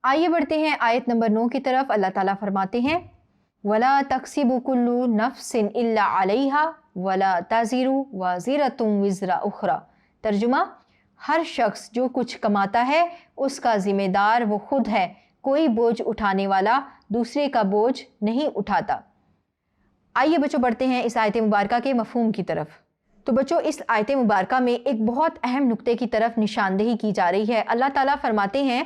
آئیے بڑھتے ہیں آیت نمبر 9 کی طرف۔ اللہ تعالیٰ فرماتے ہیں وَلَا تَكْسِبُ كُلُّ نَفْسٍ إِلَّا عَلَيْهَا وَلَا تَزِرُ وَازِرَةٌ وِزْرَ أُخْرَى۔ ترجمہ، ہر شخص جو کچھ کماتا ہے اس کا ذمہ دار وہ خود ہے، کوئی بوجھ اٹھانے والا دوسرے کا بوجھ نہیں اٹھاتا۔ آئیے بچوں بڑھتے ہیں اس آیت مبارکہ کے مفہوم کی طرف۔ تو بچوں اس آیت مبارکہ میں ایک بہت اہم نقطے کی طرف نشاندہی کی جا رہی ہے۔ اللہ تعالیٰ فرماتے ہیں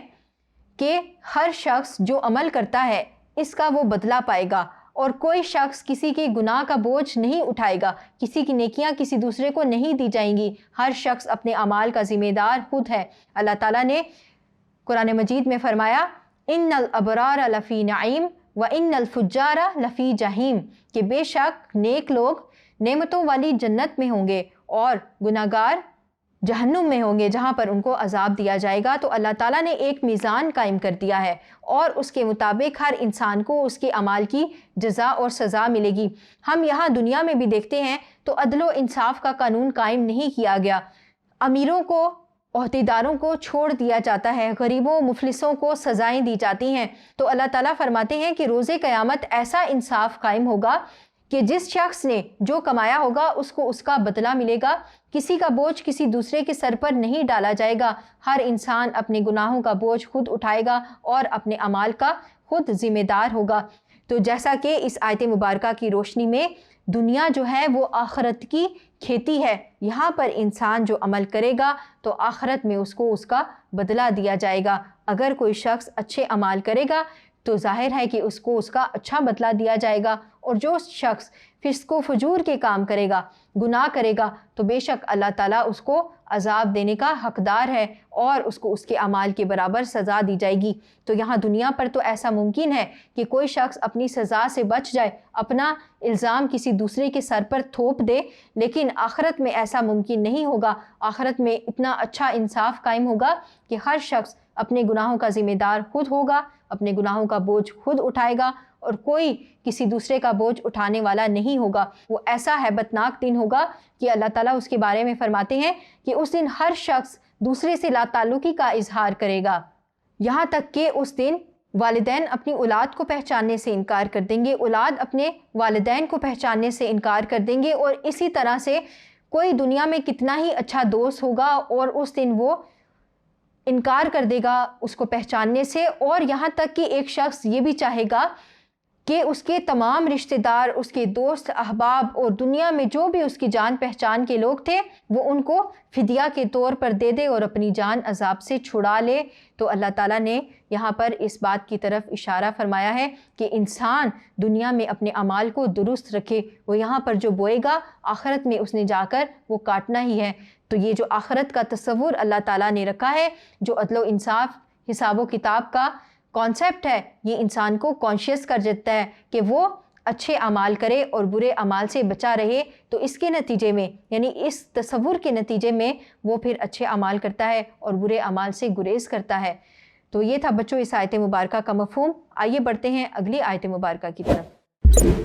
کہ ہر شخص جو عمل کرتا ہے اس کا وہ بدلہ پائے گا، اور کوئی شخص کسی کے گناہ کا بوجھ نہیں اٹھائے گا، کسی کی نیکیاں کسی دوسرے کو نہیں دی جائیں گی، ہر شخص اپنے اعمال کا ذمہ دار خود ہے۔ اللہ تعالیٰ نے قرآن مجید میں فرمایا ان الابرار لفی نعیم وان الفجار لفی جحیم، کہ بے شک نیک لوگ نعمتوں والی جنت میں ہوں گے اور گناہگار جہنم میں ہوں گے جہاں پر ان کو عذاب دیا جائے گا۔ تو اللہ تعالیٰ نے ایک میزان قائم کر دیا ہے اور اس کے مطابق ہر انسان کو اس کے اعمال کی جزا اور سزا ملے گی۔ ہم یہاں دنیا میں بھی دیکھتے ہیں تو عدل و انصاف کا قانون قائم نہیں کیا گیا، امیروں کو عہدیداروں کو چھوڑ دیا جاتا ہے، غریبوں مفلسوں کو سزائیں دی جاتی ہیں۔ تو اللہ تعالیٰ فرماتے ہیں کہ روز قیامت ایسا انصاف قائم ہوگا کہ جس شخص نے جو کمایا ہوگا اس کو اس کا بدلہ ملے گا، کسی کا بوجھ کسی دوسرے کے سر پر نہیں ڈالا جائے گا، ہر انسان اپنے گناہوں کا بوجھ خود اٹھائے گا اور اپنے اعمال کا خود ذمہ دار ہوگا۔ تو جیسا کہ اس آیت مبارکہ کی روشنی میں دنیا جو ہے وہ آخرت کی کھیتی ہے، یہاں پر انسان جو عمل کرے گا تو آخرت میں اس کو اس کا بدلہ دیا جائے گا۔ اگر کوئی شخص اچھے اعمال کرے گا تو ظاہر ہے کہ اس کو اس کا اچھا بدلہ دیا جائے گا، اور جو شخص فسق و فجور کے کام کرے گا، گناہ کرے گا، تو بے شک اللہ تعالیٰ اس کو عذاب دینے کا حقدار ہے اور اس کو اس کے اعمال کے برابر سزا دی جائے گی۔ تو یہاں دنیا پر تو ایسا ممکن ہے کہ کوئی شخص اپنی سزا سے بچ جائے، اپنا الزام کسی دوسرے کے سر پر تھوپ دے، لیکن آخرت میں ایسا ممکن نہیں ہوگا۔ آخرت میں اتنا اچھا انصاف قائم ہوگا کہ ہر شخص اپنے گناہوں کا ذمہ دار خود ہوگا، اپنے گناہوں کا بوجھ خود اٹھائے گا، اور کوئی کسی دوسرے کا بوجھ اٹھانے والا نہیں ہوگا۔ وہ ایسا ہیبتناک دن ہوگا کہ اللہ تعالیٰ اس کے بارے میں فرماتے ہیں کہ اس دن ہر شخص دوسرے سے لا تعلقی کا اظہار کرے گا، یہاں تک کہ اس دن والدین اپنی اولاد کو پہچاننے سے انکار کر دیں گے، اولاد اپنے والدین کو پہچاننے سے انکار کر دیں گے، اور اسی طرح سے کوئی دنیا میں کتنا ہی اچھا دوست ہوگا اور اس دن وہ انکار کر دے گا اس کو پہچاننے سے، اور یہاں تک کہ ایک شخص یہ بھی چاہے گا کہ اس کے تمام رشتہ دار، اس کے دوست احباب اور دنیا میں جو بھی اس کی جان پہچان کے لوگ تھے وہ ان کو فدیہ کے طور پر دے دے اور اپنی جان عذاب سے چھڑا لے۔ تو اللہ تعالیٰ نے یہاں پر اس بات کی طرف اشارہ فرمایا ہے کہ انسان دنیا میں اپنے اعمال کو درست رکھے، وہ یہاں پر جو بوئے گا آخرت میں اس نے جا کر وہ کاٹنا ہی ہے۔ تو یہ جو آخرت کا تصور اللہ تعالیٰ نے رکھا ہے، جو عدل و انصاف حساب و کتاب کا کانسیپٹ ہے، یہ انسان کو کانشیس کر دیتا ہے کہ وہ اچھے اعمال کرے اور برے اعمال سے بچا رہے۔ تو اس کے نتیجے میں، یعنی اس تصور کے نتیجے میں وہ پھر اچھے اعمال کرتا ہے اور برے اعمال سے گریز کرتا ہے۔ تو یہ تھا بچوں اس آیت مبارکہ کا مفہوم۔ آئیے بڑھتے ہیں اگلی آیت مبارکہ کی طرف۔